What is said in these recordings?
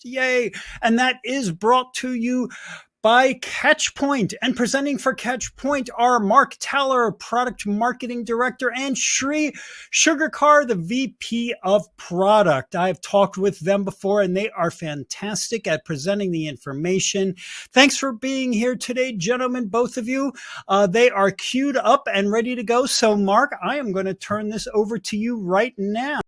Yay. And that is brought to you by Catchpoint. And presenting for Catchpoint are Mark Taller, Product Marketing Director, and Shri Sugarkar, the VP of Product. I've talked with them before, and they are fantastic at presenting the information. Thanks for being here today, gentlemen, both of you. They are queued up and ready to go. So, Mark, I am going to turn this over to you right now.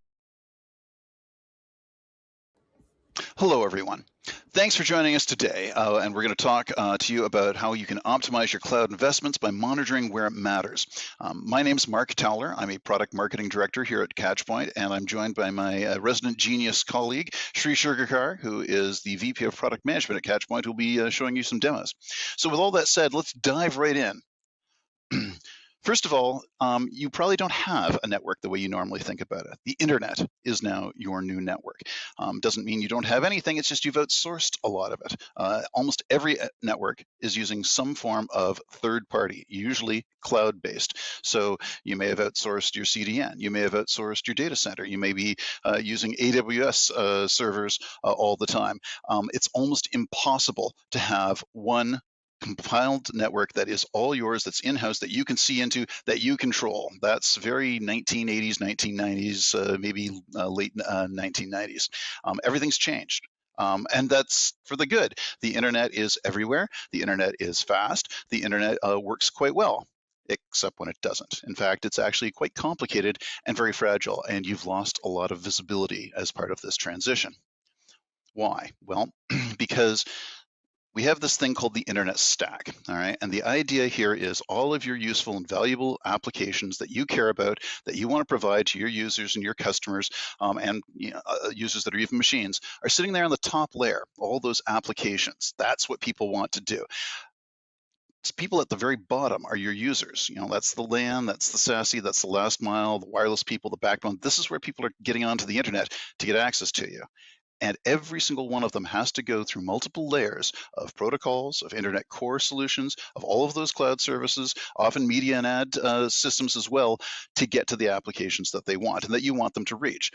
Hello, everyone. Thanks for joining us today, and we're going to talk to you about how you can optimize your cloud investments by monitoring where it matters. My name is Mark Towler. I'm a product marketing director here at Catchpoint, and I'm joined by my resident genius colleague, Shri Sugarkar, who is the VP of Product Management at Catchpoint, who will be showing you some demos. So with all that said, let's dive right in. First of all, you probably don't have a network the way you normally think about it. The internet is now your new network. Doesn't mean you don't have anything, it's just you've outsourced a lot of it. Almost every network is using some form of third party, usually cloud-based. So you may have outsourced your CDN, you may have outsourced your data center, you may be using AWS servers all the time. It's almost impossible to have one compiled network that is all yours, that's in-house, that you can see into, that you control. That's very 1980s, 1990s, maybe late 1990s. Everything's changed. And that's for the good. The internet is everywhere. The internet is fast. The internet works quite well, except when it doesn't. In fact, it's actually quite complicated and very fragile, and you've lost a lot of visibility as part of this transition. Why? Well, because we have this thing called the internet stack, all right? And the idea here is all of your useful and valuable applications that you care about, that you want to provide to your users and your customers, and users that are even machines, are sitting there on the top layer, all those applications. That's what people want to do. It's people at the very bottom are your users. That's the LAN, that's the SASE, that's the last mile, the wireless people, the backbone. This is where people are getting onto the internet to get access to you. And every single one of them has to go through multiple layers of protocols, of internet core solutions, of all of those cloud services, often media and ad systems as well, to get to the applications that they want and that you want them to reach.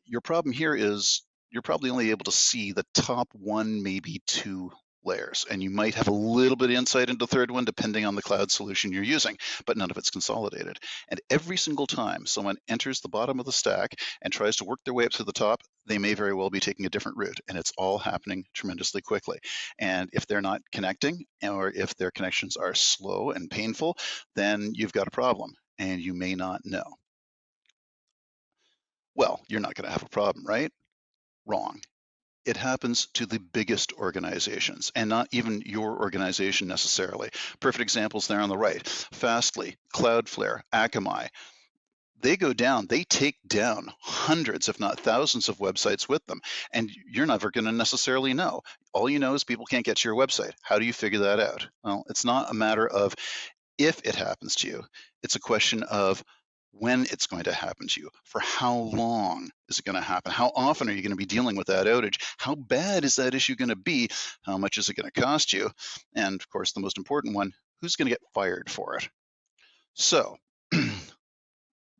Your problem here is you're probably only able to see the top one, maybe two layers, and you might have a little bit of insight into the third one depending on the cloud solution you're using, but none of it's consolidated. And every single time someone enters the bottom of the stack and tries to work their way up to the top, they may very well be taking a different route, and it's all happening tremendously quickly. And if they're not connecting, or if their connections are slow and painful, then you've got a problem, and you may not know. Well, you're not going to have a problem, right? Wrong. It happens to the biggest organizations, and not even your organization necessarily. Perfect examples there on the right. Fastly, Cloudflare, Akamai. They go down, they take down hundreds, if not thousands of websites with them. And you're never going to necessarily know. All you know is people can't get to your website. How do you figure that out? Well, it's not a matter of if it happens to you. It's a question of when it's going to happen to you. For how long is it going to happen? How often are you going to be dealing with that outage? How bad is that issue going to be? How much is it going to cost you? And of course, the most important one, who's going to get fired for it? So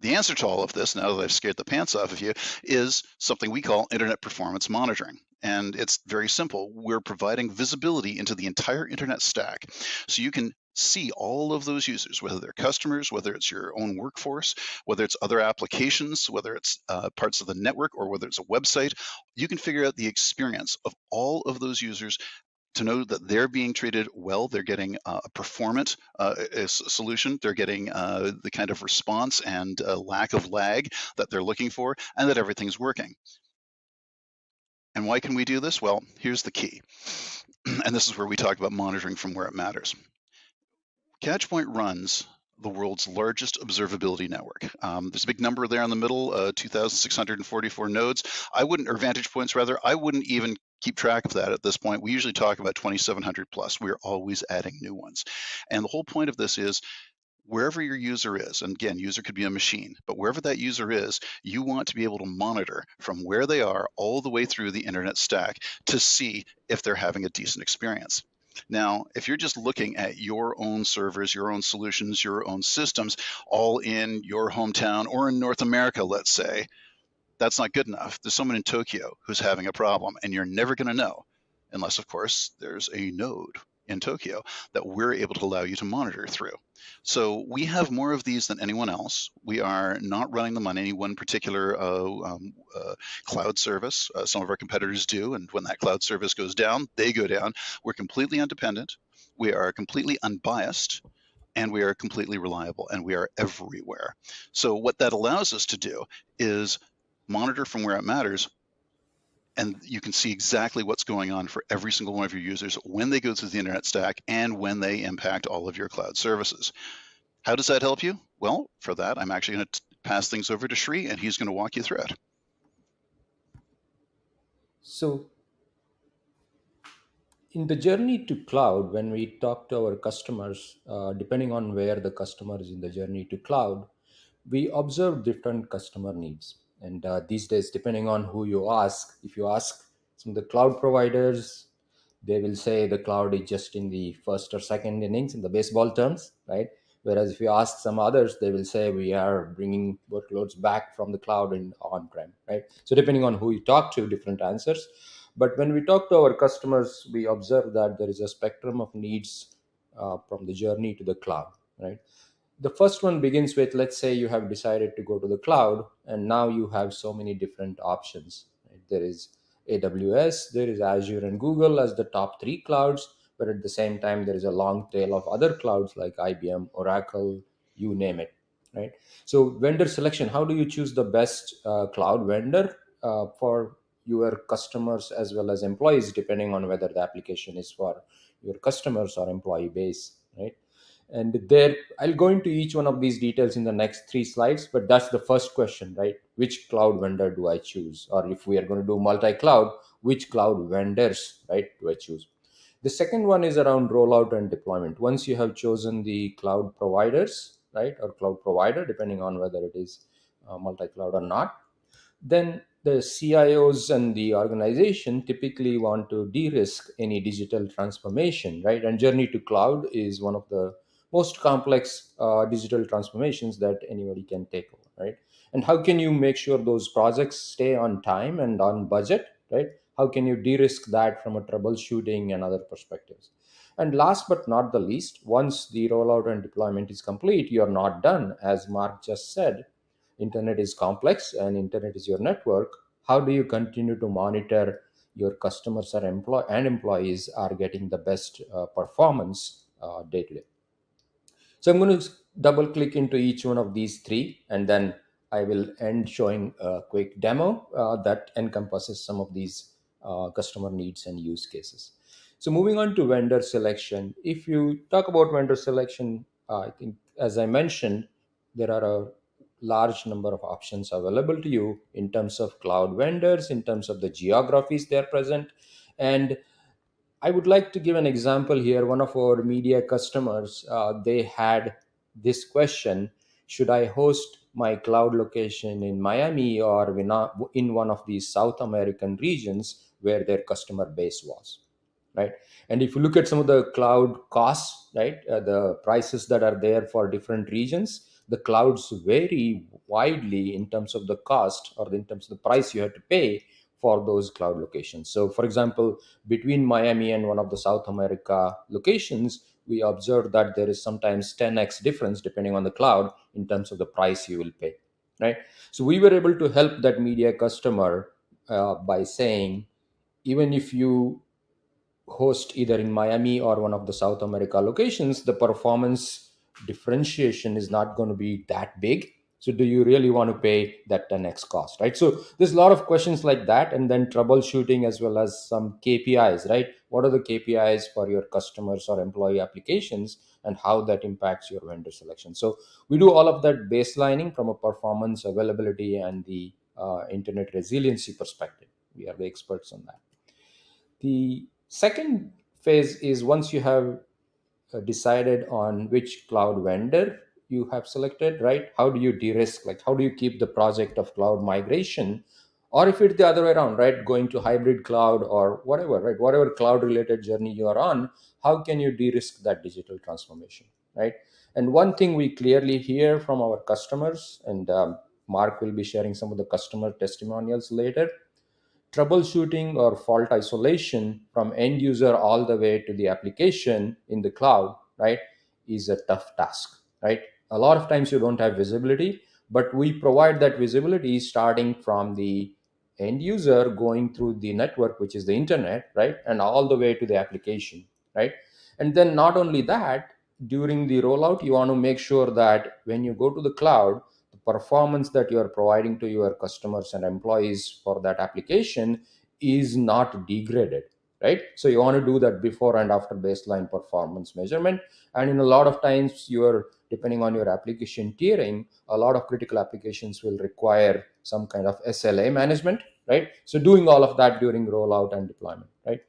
the answer to all of this, now that I've scared the pants off of you, is something we call internet performance monitoring. And it's very simple. We're providing visibility into the entire internet stack. So you can see all of those users, whether they're customers, whether it's your own workforce, whether it's other applications, whether it's parts of the network, or whether it's a website. You can figure out the experience of all of those users to know that they're being treated well, they're getting a performant solution, they're getting the kind of response and lack of lag that they're looking for, and that everything's working. And why can we do this? Well, here's the key. And this is where we talk about monitoring from where it matters. Catchpoint runs the world's largest observability network. There's a big number there in the middle, 2,644 nodes. Or vantage points rather. I wouldn't even keep track of that at this point. We usually talk about 2,700 plus. We're always adding new ones. And the whole point of this is, wherever your user is, and again, user could be a machine, but wherever that user is, you want to be able to monitor from where they are all the way through the internet stack to see if they're having a decent experience. Now, if you're just looking at your own servers, your own solutions, your own systems, all in your hometown or in North America, let's say, That's not good enough. There's someone in Tokyo who's having a problem, and you're never going to know unless, of course, there's a node in Tokyo that we're able to allow you to monitor through. So we have more of these than anyone else. We are not running them on any one particular cloud service. Some of our competitors do, and when that cloud service goes down, they go down. We're completely independent. We are completely unbiased, and we are completely reliable, and we are everywhere. So what that allows us to do is monitor from where it matters, and you can see exactly what's going on for every single one of your users when they go through the internet stack and when they impact all of your cloud services. How does that help you? Well, for that, I'm actually going to pass things over to Shri, and he's going to walk you through it. So, in the journey to cloud, when we talk to our customers, depending on where the customer is in the journey to cloud, we observe different customer needs. And these days, depending on who you ask, if you ask some of the cloud providers, they will say the cloud is just in the first or second innings in the baseball terms, right? Whereas if you ask some others, they will say we are bringing workloads back from the cloud and on-prem, right? So depending on who you talk to, different answers. But when we talk to our customers, we observe that there is a spectrum of needs from the journey to the cloud, right? The first one begins with, let's say you have decided to go to the cloud, and now you have so many different options, right? There is AWS, there is Azure and Google as the top three clouds, but at the same time there is a long tail of other clouds like IBM, Oracle, you name it, right? So vendor selection, how do you choose the best cloud vendor for your customers as well as employees, depending on whether the application is for your customers or employee base, right? And there, I'll go into each one of these details in the next three slides, but that's the first question, right? Which cloud vendor do I choose? Or if we are going to do multi-cloud, which cloud vendors, right, do I choose? The second one is around rollout and deployment. Once you have chosen the cloud providers, right, or cloud provider, depending on whether it is multi-cloud or not, then the CIOs and the organization typically want to de-risk any digital transformation, right? And journey to cloud is one of the most complex digital transformations that anybody can take over, right? And how can you make sure those projects stay on time and on budget, right? How can you de-risk that from a troubleshooting and other perspectives? And last but not the least, once the rollout and deployment is complete, you're not done. As Mark just said, internet is complex and internet is your network. How do you continue to monitor your customers or employees are getting the best performance day to day? So I'm going to double click into each one of these three, and then I will end showing a quick demo that encompasses some of these customer needs and use cases. So moving on to vendor selection. If you talk about vendor selection, I think, as I mentioned, there are a large number of options available to you in terms of cloud vendors, in terms of the geographies they are present. And I would like to give an example here. One of our media customers, they had this question: should I host my cloud location in Miami or in one of these South American regions where their customer base was? Right. And if you look at some of the cloud costs, right, the prices that are there for different regions, the clouds vary widely in terms of the cost or in terms of the price you have to pay for those cloud locations. So for example, between Miami and one of the South America locations, we observed that there is sometimes 10x difference depending on the cloud in terms of the price you will pay, right? So we were able to help that media customer by saying, even if you host either in Miami or one of the South America locations, the performance differentiation is not going to be that big. So do you really want to pay that 10x cost, right? So there's a lot of questions like that, and then troubleshooting as well as some KPIs, right? What are the KPIs for your customers or employee applications, and how that impacts your vendor selection? So we do all of that baselining from a performance, availability, and the internet resiliency perspective. We are the experts on that. The second phase is, once you have decided on which cloud vendor you have selected, right? How do you de-risk? Like, how do you keep the project of cloud migration? Or if it's the other way around, right? Going to hybrid cloud or whatever, right? Whatever cloud related journey you are on, how can you de-risk that digital transformation, right? And one thing we clearly hear from our customers, and Mark will be sharing some of the customer testimonials later. Troubleshooting or fault isolation from end user all the way to the application in the cloud, right, is a tough task, right? A lot of times you don't have visibility, but we provide that visibility starting from the end user going through the network, which is the internet, right, and all the way to the application, right? And then not only that, during the rollout, you want to make sure that when you go to the cloud, the performance that you are providing to your customers and employees for that application is not degraded, right? So you want to do that before and after baseline performance measurement. And in a lot of times, you're depending on your application tiering, a lot of critical applications will require some kind of SLA management, right? So doing all of that during rollout and deployment, right?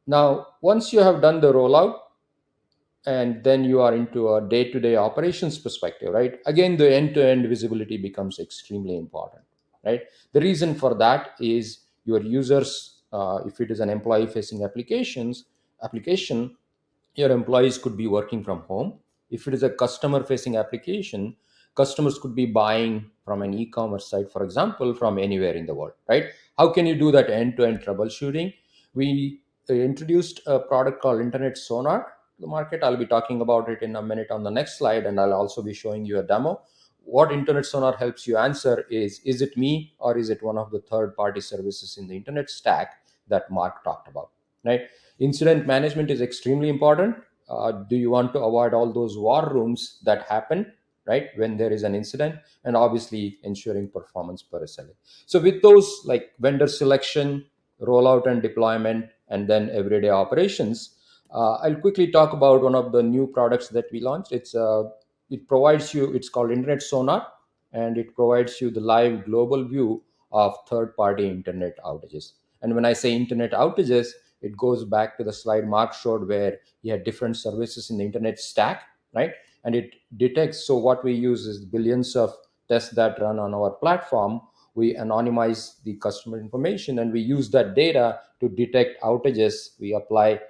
Now, once you have done the rollout, and then you are into a day-to-day operations perspective, right? Again, the end-to-end visibility becomes extremely important, right? The reason for that is your users, if it is an employee facing application, your employees could be working from home. If it is a customer facing application, customers could be buying from an e-commerce site, for example, from anywhere in the world, right? How can you do that end-to-end troubleshooting? We introduced a product called Internet Sonar to the market. I'll be talking about it in a minute on the next slide, and I'll also be showing you a demo. What Internet Sonar helps you answer is it me or is it one of the third party services in the internet stack that Mark talked about, right? Incident management is extremely important. Do you want to avoid all those war rooms that happen, right, when there is an incident? And obviously ensuring performance per SLA. So with those, like vendor selection, rollout and deployment, and then everyday operations, I'll quickly talk about one of the new products that we launched. It provides you, it's called Internet Sonar, and it provides you the live global view of third party internet outages. And when I say internet outages, it goes back to the slide Mark showed where you had different services in the internet stack, right? And it detects. So what we use is billions of tests that run on our platform. We anonymize the customer information and we use that data to detect outages. We apply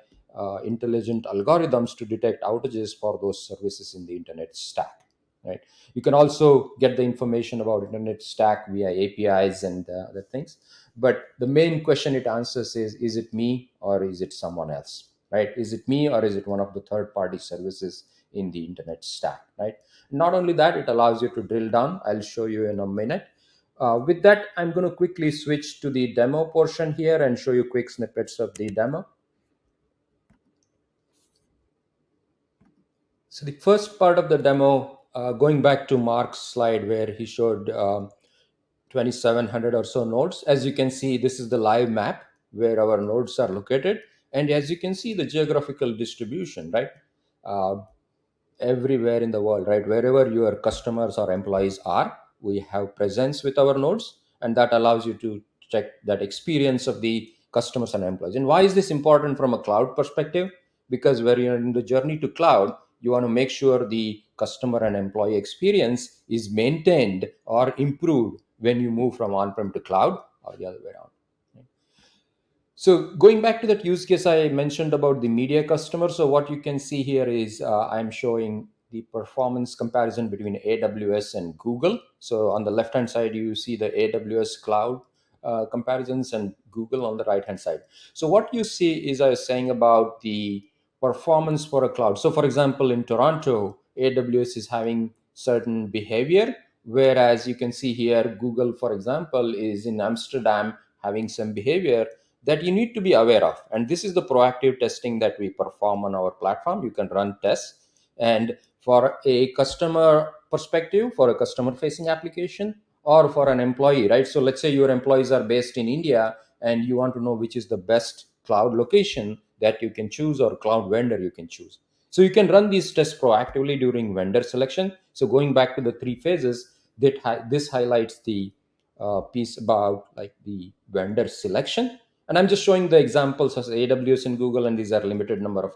intelligent algorithms to detect outages for those services in the internet stack, right? You can also get the information about internet stack via APIs and other things. But the main question it answers is it me or is it someone else, right? Is it me or is it one of the third party services in the internet stack, right? Not only that, it allows you to drill down. I'll show you in a minute. With that, I'm going to quickly switch to the demo portion here and show you quick snippets of the demo. So the first part of the demo, going back to Mark's slide where he showed 2,700 or so nodes. As you can see, this is the live map where our nodes are located. And as you can see, the geographical distribution, right? Everywhere in the world, right? Wherever your customers or employees are, we have presence with our nodes, and that allows you to check that experience of the customers and employees. And why is this important from a cloud perspective? Because when you're in the journey to cloud, you want to make sure the customer and employee experience is maintained or improved when you move from on-prem to cloud or the other way around. So going back to that use case I mentioned about the media customer. So what you can see here is I'm showing the performance comparison between AWS and Google. So on the left-hand side, you see the AWS cloud comparisons and Google on the right-hand side. So what you see is I was saying about the performance for a cloud. So for example, in Toronto, AWS is having certain behavior, whereas you can see here, Google, for example, is in Amsterdam having some behavior that you need to be aware of. And this is the proactive testing that we perform on our platform. You can run tests. And for a customer perspective, for a customer facing application, or for an employee, right? So let's say your employees are based in India and you want to know which is the best cloud location that you can choose or cloud vendor you can choose. So you can run these tests proactively during vendor selection. So going back to the three phases, this highlights the piece about like the vendor selection. And I'm just showing the examples of AWS and Google, and these are limited number of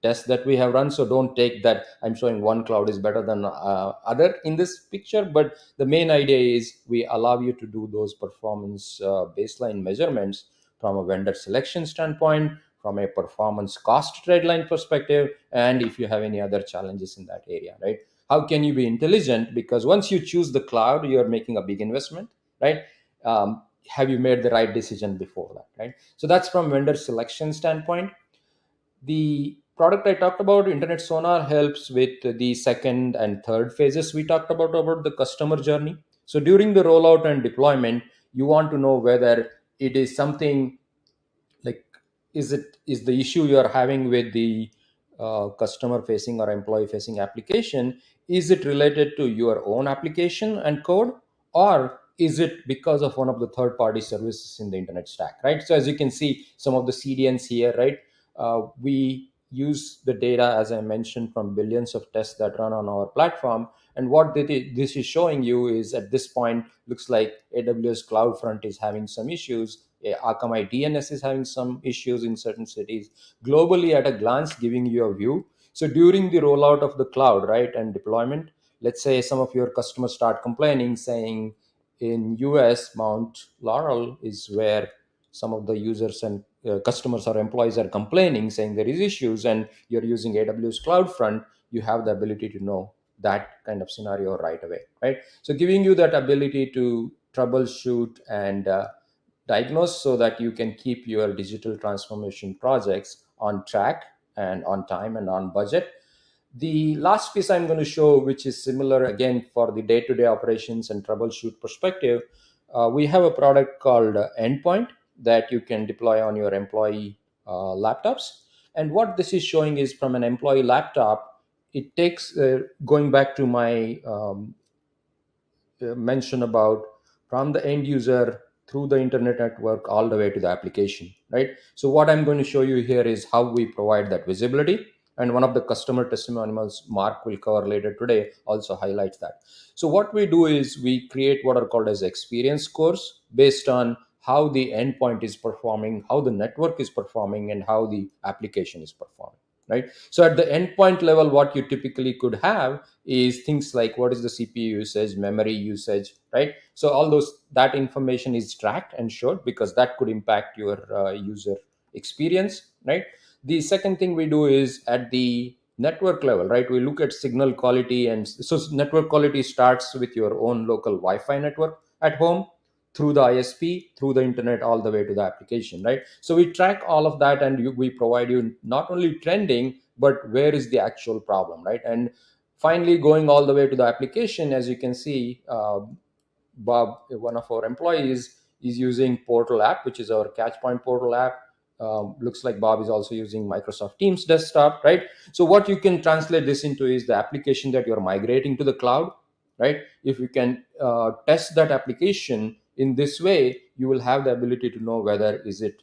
tests that we have run. So don't take that I'm showing one cloud is better than other in this picture. But the main idea is we allow you to do those performance baseline measurements from a vendor selection standpoint, from a performance cost trade line perspective, and if you have any other challenges in that area, right? how can you be intelligent? Because once you choose the cloud, you're making a big investment, right? Have you made the right decision before that, right? So that's from vendor selection standpoint. The product I talked about, Internet Sonar, helps with the second and third phases we talked about the customer journey. So during the rollout and deployment, you want to know whether it is something like, is the issue you're having with the customer facing or employee facing application, is it related to your own application and code, or is it because of one of the third party services in the internet stack, right? So as you can see, some of the CDNs here, right? We use the data, as I mentioned, from billions of tests that run on our platform. And what this is showing you is, at this point, looks like AWS CloudFront is having some issues. Akamai DNS is having some issues in certain cities. Globally, at a glance, giving you a view. So during the rollout of the cloud, right, and deployment, let's say some of your customers start complaining, saying in US, Mount Laurel is where some of the users and customers or employees are complaining, saying there is issues, and you're using AWS CloudFront, you have the ability to know that kind of scenario right away, right? So giving you that ability to troubleshoot and diagnose, so that you can keep your digital transformation projects on track and on time and on budget. The last piece I'm going to show, which is similar again for the day-to-day operations and troubleshoot perspective, we have a product called Endpoint that you can deploy on your employee laptops. And what this is showing is, from an employee laptop, it takes, going back to my mention about, from the end user through the internet network all the way to the application, right? So what I'm going to show you here is how we provide that visibility. And one of the customer testimonials Mark will cover later today also highlights that. So what we do is we create what are called as experience scores based on how the endpoint is performing, how the network is performing, and how the application is performing, right? So at the endpoint level, what you typically could have is things like, what is the CPU usage, memory usage, right? So all those, that information is tracked and showed, because that could impact your user experience, right? The second thing we do is, at the network level, right, we look at signal quality. And so network quality starts with your own local Wi-Fi network at home, through the ISP, through the internet, all the way to the application, right? So we track all of that, and we provide you not only trending, but where is the actual problem, right? And finally, going all the way to the application, as you can see, Bob, one of our employees, is using Portal app, which is our Catchpoint Portal app. Looks like Bob is also using Microsoft Teams desktop, right? So what you can translate this into is the application that you're migrating to the cloud, right? If you can test that application in this way, you will have the ability to know whether is it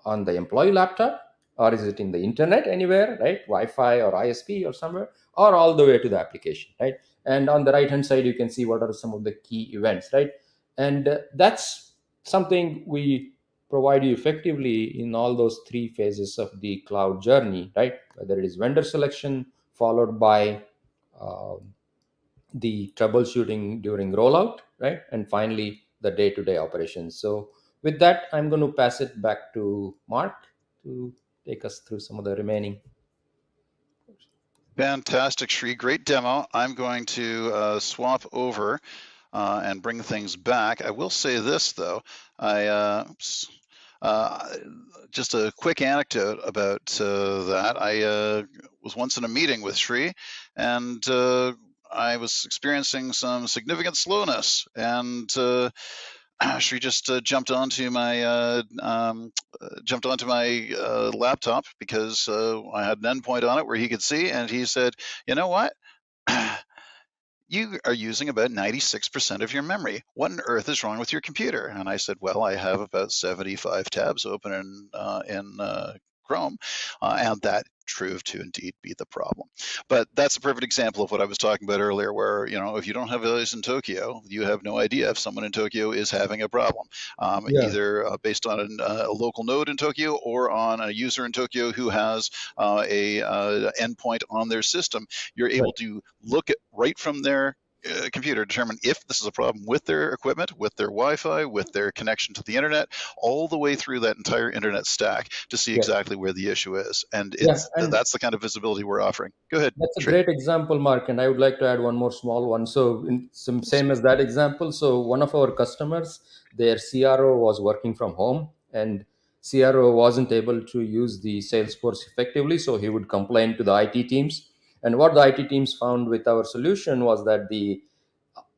on the employee laptop, or is it in the internet anywhere, right? Wi-Fi or ISP or somewhere, or all the way to the application, right? And on the right hand side, you can see what are some of the key events, right? And that's something we provide you effectively in all those three phases of the cloud journey, right? Whether it is vendor selection, followed by the troubleshooting during rollout, right? And finally, the day-to-day operations. So with that, I'm going to pass it back to Mark to take us through some of the remaining. Fantastic, Shri. Great demo. I'm going to swap over and bring things back. I will say this, though. Just a quick anecdote about that. I was once in a meeting with Shri, and I was experiencing some significant slowness, and Shri just jumped onto my laptop, because I had an endpoint on it where he could see, and he said, "You know what? You are using about 96% of your memory. What on earth is wrong with your computer?" And I said, "Well, I have about 75 tabs open in Chrome," and that proved to indeed be the problem. But that's a perfect example of what I was talking about earlier, where, if you don't have values in Tokyo, you have no idea if someone in Tokyo is having a problem, Yeah, either based on a local node in Tokyo, or on a user in Tokyo who has a endpoint on their system. You're able right. to look at right from their computer determine if this is a problem with their equipment, with their Wi-Fi, with their connection to the internet, all the way through that entire internet stack to see Yeah, exactly where the issue is. And yeah, and that's the kind of visibility we're offering. Go ahead, that's a Sri. great example, Mark. And I would like to add one more small one. So, in some same as that example. So, one of our customers, their CRO was working from home, and CRO wasn't able to use the Salesforce effectively. So, he would complain to the IT teams. And what the IT teams found with our solution was that the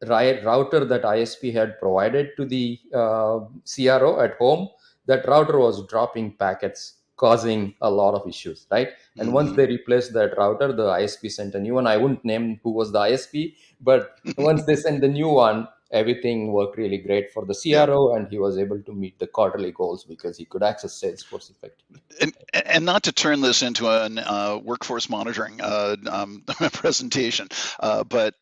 router that ISP had provided to the CRO at home, that router was dropping packets, causing a lot of issues, right? And once Mm-hmm. they replaced that router, the ISP sent a new one. I wouldn't name who was the ISP, but once they sent the new one, everything worked really great for the Yeah. CRO, and he was able to meet the quarterly goals because he could access Salesforce effectively. And not to turn this into a workforce monitoring presentation, but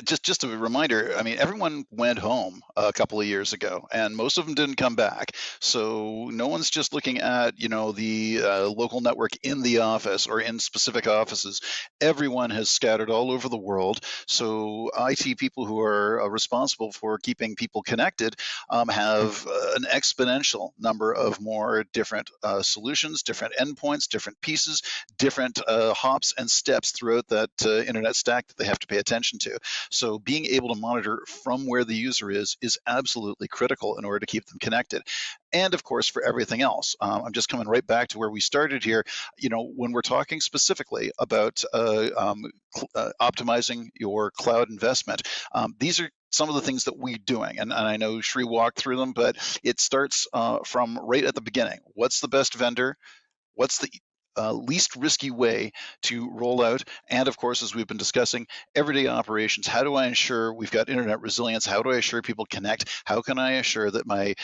just a reminder. I mean, everyone went home a couple of years ago, and most of them didn't come back. So no one's just looking at the local network in the office or in specific offices. Everyone has scattered all over the world. So IT people who are responsible for keeping people connected have an exponential number of more different solutions, different endpoints, different pieces, different hops and steps throughout that internet stack that they have to pay attention to. So being able to monitor from where the user is absolutely critical in order to keep them connected. And of course, for everything else, I'm just coming right back to where we started here. When we're talking specifically about optimizing your cloud investment, these are some of the things that we're doing, and I know Shri walked through them, but it starts from right at the beginning. What's the best vendor? What's the least risky way to roll out? And of course, as we've been discussing, everyday operations. How do I ensure we've got internet resilience? How do I assure people connect? How can I assure that my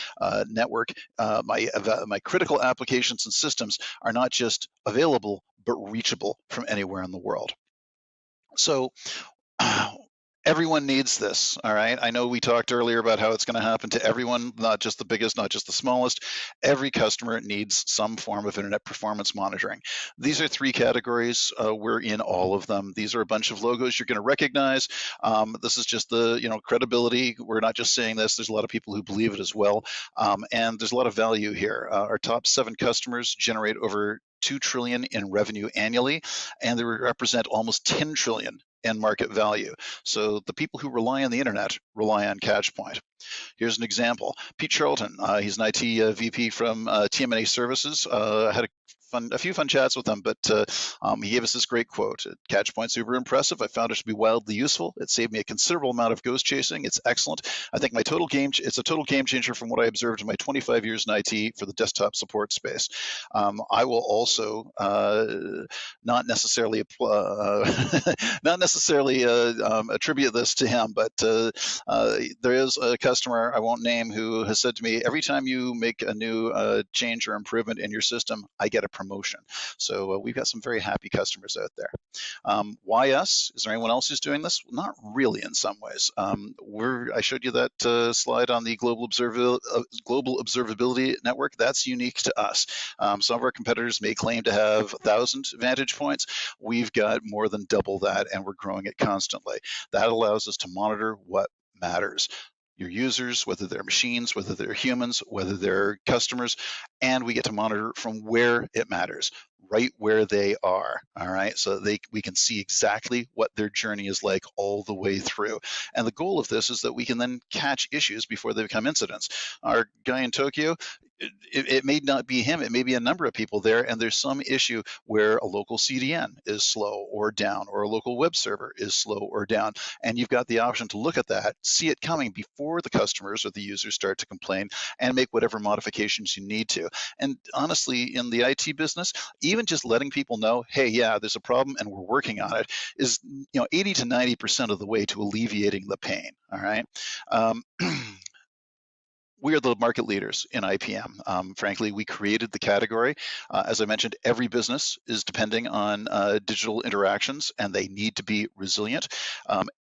network, my critical applications and systems are not just available, but reachable from anywhere in the world? So everyone needs this. All right. I know we talked earlier about how it's going to happen to everyone, not just the biggest, not just the smallest. Every customer needs some form of internet performance monitoring. These are three categories. We're in all of them. These are a bunch of logos you're going to recognize. This is just the credibility. We're not just saying this. There's a lot of people who believe it as well. And there's a lot of value here. Our top 7 customers generate over $2 trillion in revenue annually, and they represent almost 10 trillion in market value. So the people who rely on the internet rely on Catchpoint. Here's an example. Pete Charlton, he's an IT VP from TMNA Services. I had a few fun chats with him, but he gave us this great quote. Catchpoint's super impressive. I found it to be wildly useful. It saved me a considerable amount of ghost chasing. It's excellent. I think it's a total game changer from what I observed in my 25 years in IT for the desktop support space. I will also not necessarily attribute this to him, but there is a customer I won't name who has said to me, every time you make a new change or improvement in your system, I get a promotion. So we've got some very happy customers out there. Why us? Is there anyone else who's doing this? Not really in some ways. I showed you that slide on the Global Observability Network. That's unique to us. Some of our competitors may claim to have 1,000 vantage points. We've got more than double that, and we're growing it constantly. That allows us to monitor what matters. Your users, whether they're machines, whether they're humans, whether they're customers, and we get to monitor from where it matters, right where they are. All right, so we can see exactly what their journey is like all the way through. And the goal of this is that we can then catch issues before they become incidents. Our guy in Tokyo, it may not be him, it may be a number of people there, and there's some issue where a local CDN is slow or down, or a local web server is slow or down. And you've got the option to look at that, see it coming before the customers or the users start to complain, and make whatever modifications you need to. And honestly, in the IT business, even just letting people know, hey, yeah, there's a problem and we're working on it, is 80 to 90% of the way to alleviating the pain. All right. We are the market leaders in IPM. Frankly, we created the category. As I mentioned, every business is depending on digital interactions, and they need to be resilient.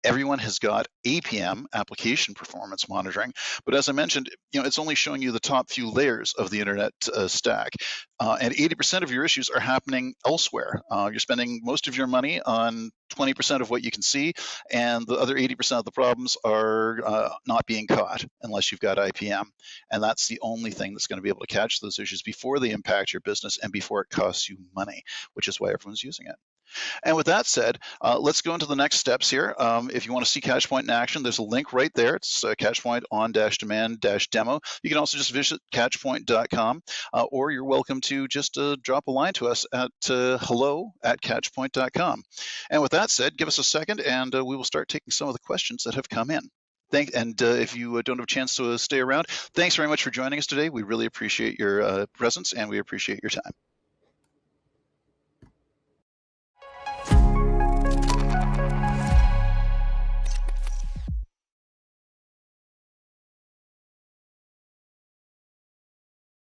Everyone has got APM, application performance monitoring, but as I mentioned, it's only showing you the top few layers of the internet stack. And 80% of your issues are happening elsewhere. You're spending most of your money on 20% of what you can see, and the other 80% of the problems are not being caught unless you've got IPM. And that's the only thing that's going to be able to catch those issues before they impact your business and before it costs you money, which is why everyone's using it. And with that said, let's go into the next steps here. If you want to see Catchpoint in action, there's a link right there. It's Catchpoint on-demand-demo. You can also just visit catchpoint.com, or you're welcome to just drop a line to us at hello@catchpoint.com. And with that said, give us a second, and we will start taking some of the questions that have come in. And if you don't have a chance to stay around, thanks very much for joining us today. We really appreciate your presence, and we appreciate your time.